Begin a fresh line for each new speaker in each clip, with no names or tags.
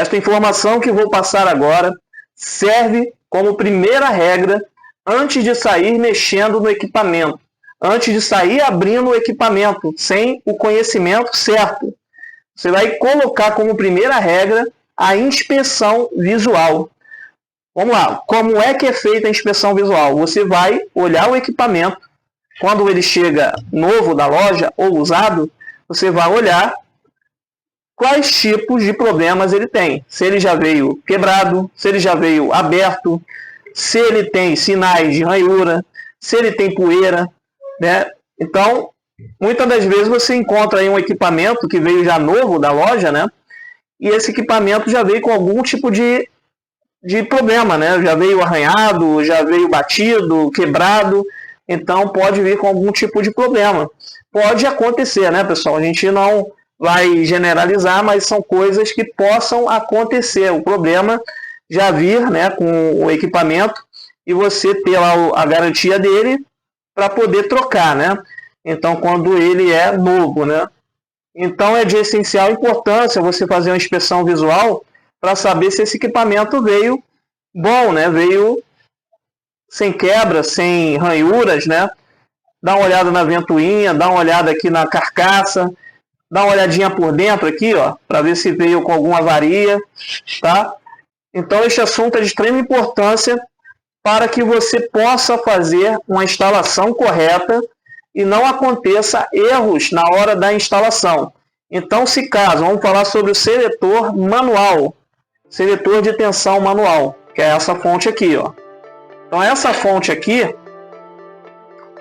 Esta informação que vou passar agora serve como primeira regra antes de sair mexendo no equipamento, antes de sair abrindo o equipamento sem o conhecimento certo. Você vai colocar como primeira regra a inspeção visual. Vamos lá, como é que é feita a inspeção visual? Você vai olhar o equipamento, quando ele chega novo da loja ou usado, você vai olhar quais tipos de problemas ele tem. Se ele já veio quebrado, se ele já veio aberto, se ele tem sinais de ranhura, se ele tem poeira, né? Então, muitas das vezes você encontra aí um equipamento que veio já novo da loja, né? E esse equipamento já veio com algum tipo de problema, né? Já veio arranhado, já veio batido, quebrado. Então, pode vir com algum tipo de problema. Pode acontecer, né, pessoal? A gente não vai generalizar, mas são coisas que possam acontecer. O problema já vir, né, com o equipamento e você ter lá a garantia dele para poder trocar, né? Então, quando ele é novo, né? Então, é de essencial importância você fazer uma inspeção visual para saber se esse equipamento veio bom, né? Veio sem quebra, sem ranhuras, né? Dá uma olhada na ventoinha, dá uma olhada aqui na carcaça, dá uma olhadinha por dentro aqui, ó, para ver se veio com alguma avaria, tá? Então, este assunto é de extrema importância para que você possa fazer uma instalação correta e não aconteça erros na hora da instalação. Então, se caso, vamos falar sobre o seletor manual, seletor de tensão manual, que é essa fonte aqui, ó. Então, essa fonte aqui,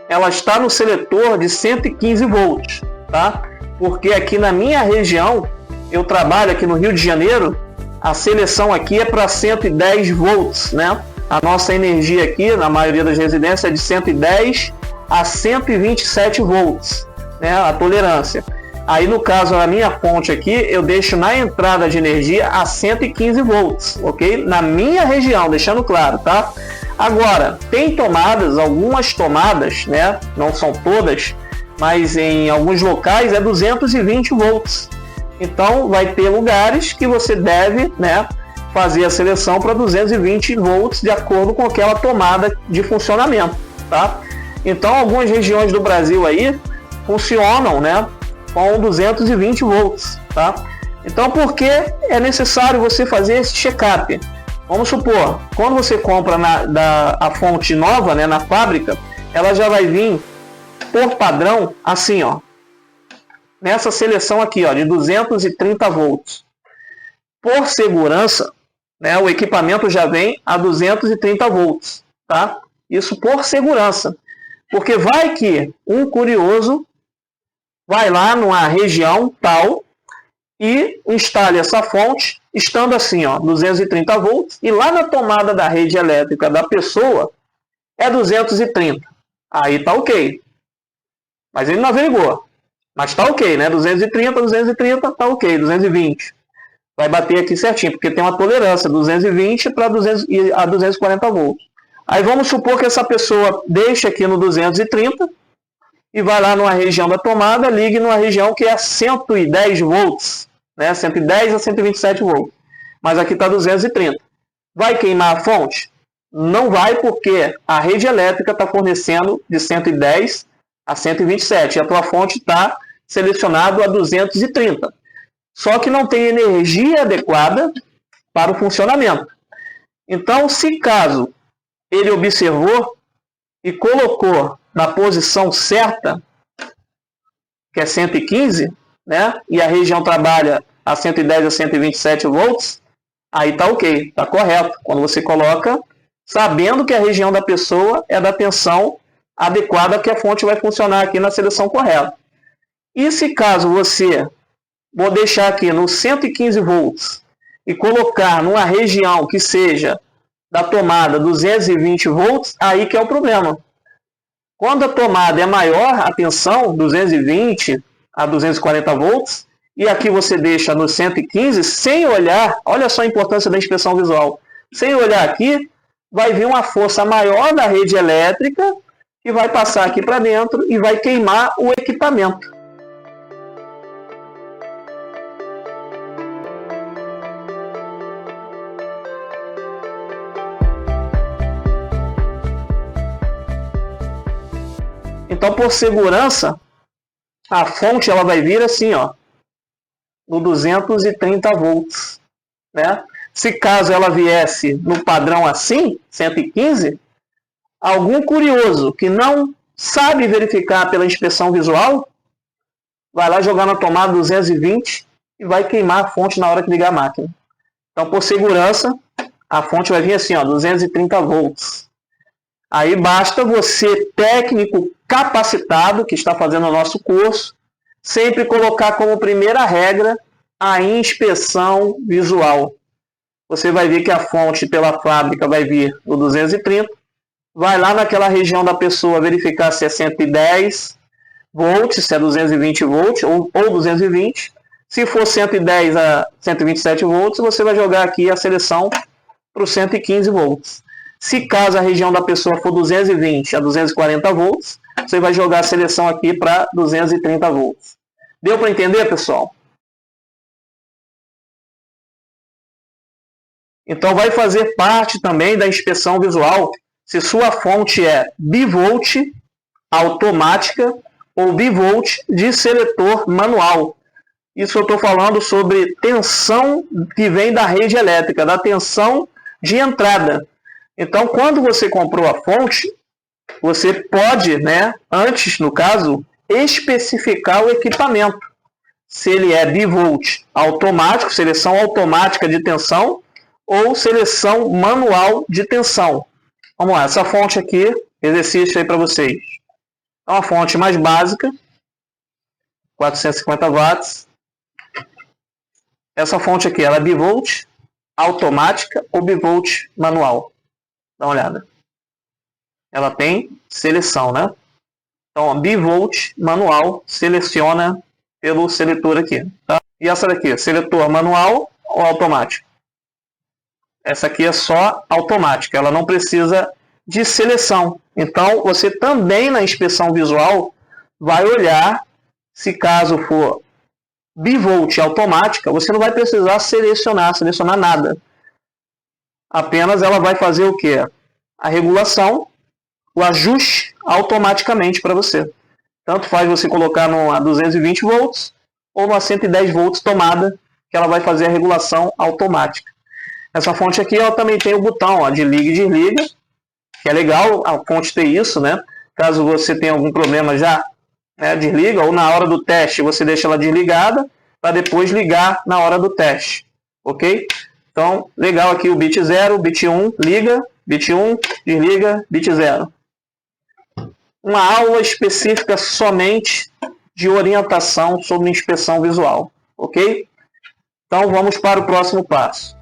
ela está no seletor de 115 volts, tá? Porque aqui na minha região, eu trabalho aqui no Rio de Janeiro, a seleção aqui é para 110 volts, né? A nossa energia aqui, na maioria das residências, é de 110 a 127 volts, né? A tolerância. Aí, no caso, a minha fonte aqui, eu deixo na entrada de energia a 115 volts, ok? Na minha região, deixando claro, tá? Agora, tem tomadas, algumas tomadas, né? Não são todas, mas em alguns locais é 220 volts. Então, vai ter lugares que você deve, né, fazer a seleção para 220 volts de acordo com aquela tomada de funcionamento, tá? Então, algumas regiões do Brasil aí funcionam, né, com 220 volts, tá? Então, por que é necessário você fazer esse check-up? Vamos supor, quando você compra a fonte nova, né, na fábrica, ela já vai vir por padrão assim, ó, nessa seleção aqui, ó, de 230 volts. Por segurança, né, o equipamento já vem a 230 volts, tá? Isso por segurança. Porque vai que um curioso vai lá numa região tal e instale essa fonte, estando assim, ó, 230 volts, e lá na tomada da rede elétrica da pessoa é 230. Aí tá ok. Mas ele não averigou. Mas tá ok, né? 230, tá ok. 220. Vai bater aqui certinho, porque tem uma tolerância 220 para 240 volts. Aí vamos supor que essa pessoa deixe aqui no 230 e vai lá numa região da tomada, ligue numa região que é 110 volts, né? 110 a 127 volts. Mas aqui está 230. Vai queimar a fonte? Não vai, porque a rede elétrica está fornecendo de 110 a 127 e a tua fonte está selecionada a 230. Só que não tem energia adequada para o funcionamento. Então, se caso ele observou e colocou na posição certa, que é 115, né? E a região trabalha a 110 a 127 volts, aí tá ok, tá correto. Quando você coloca, sabendo que a região da pessoa é da tensão adequada, que a fonte vai funcionar aqui na seleção correta. E se caso você vou deixar aqui no 115 volts e colocar numa região que seja da tomada 220 volts, aí que é o problema. Quando a tomada é maior, a tensão 220 a 240 volts, e aqui você deixa no 115, sem olhar, olha só a importância da inspeção visual, sem olhar aqui, vai vir uma força maior da rede elétrica que vai passar aqui para dentro e vai queimar o equipamento. Então, por segurança, a fonte ela vai vir assim, ó, no 230 volts, né? Se caso ela viesse no padrão assim, 115, algum curioso que não sabe verificar pela inspeção visual, vai lá jogar na tomada 220 e vai queimar a fonte na hora que ligar a máquina. Então, por segurança, a fonte vai vir assim, ó, 230 volts. Aí basta você, técnico capacitado, que está fazendo o nosso curso, sempre colocar como primeira regra a inspeção visual. Você vai ver que a fonte pela fábrica vai vir no 230, vai lá naquela região da pessoa verificar se é 110 volts, se é 220 volts ou 220. Se for 110 a 127 volts, você vai jogar aqui a seleção para os 115 volts. Se caso a região da pessoa for 220 a 240 volts, você vai jogar a seleção aqui para 230 volts. Deu para entender, pessoal? Então vai fazer parte também da inspeção visual se sua fonte é bivolt automática ou bivolt de seletor manual. Isso eu estou falando sobre tensão que vem da rede elétrica, da tensão de entrada. Então, quando você comprou a fonte, você pode, né, antes, no caso, especificar o equipamento. Se ele é bivolt automático, seleção automática de tensão, ou seleção manual de tensão. Vamos lá, essa fonte aqui, exercício aí para vocês. É uma fonte mais básica, 450 watts. Essa fonte aqui, ela é bivolt automática ou bivolt manual. Dá uma olhada. Ela tem seleção, né? Então, bivolt manual seleciona pelo seletor aqui. Tá? E essa daqui, seletor manual ou automático? Essa aqui é só automática, ela não precisa de seleção. Então, você também na inspeção visual vai olhar, se caso for bivolt automática, você não vai precisar selecionar nada. Apenas ela vai fazer o quê? A regulação, o ajuste automaticamente para você. Tanto faz você colocar a 220 volts ou uma 110 volts tomada, que ela vai fazer a regulação automática. Essa fonte aqui ela também tem o botão ó, de liga e desliga, que é legal a fonte ter isso, né? Caso você tenha algum problema já, né, desliga, ou na hora do teste você deixa ela desligada, para depois ligar na hora do teste, ok? Então, legal aqui o bit 0, bit 1, liga, bit 1, desliga, bit 0. Uma aula específica somente de orientação sobre inspeção visual, ok? Então, vamos para o próximo passo.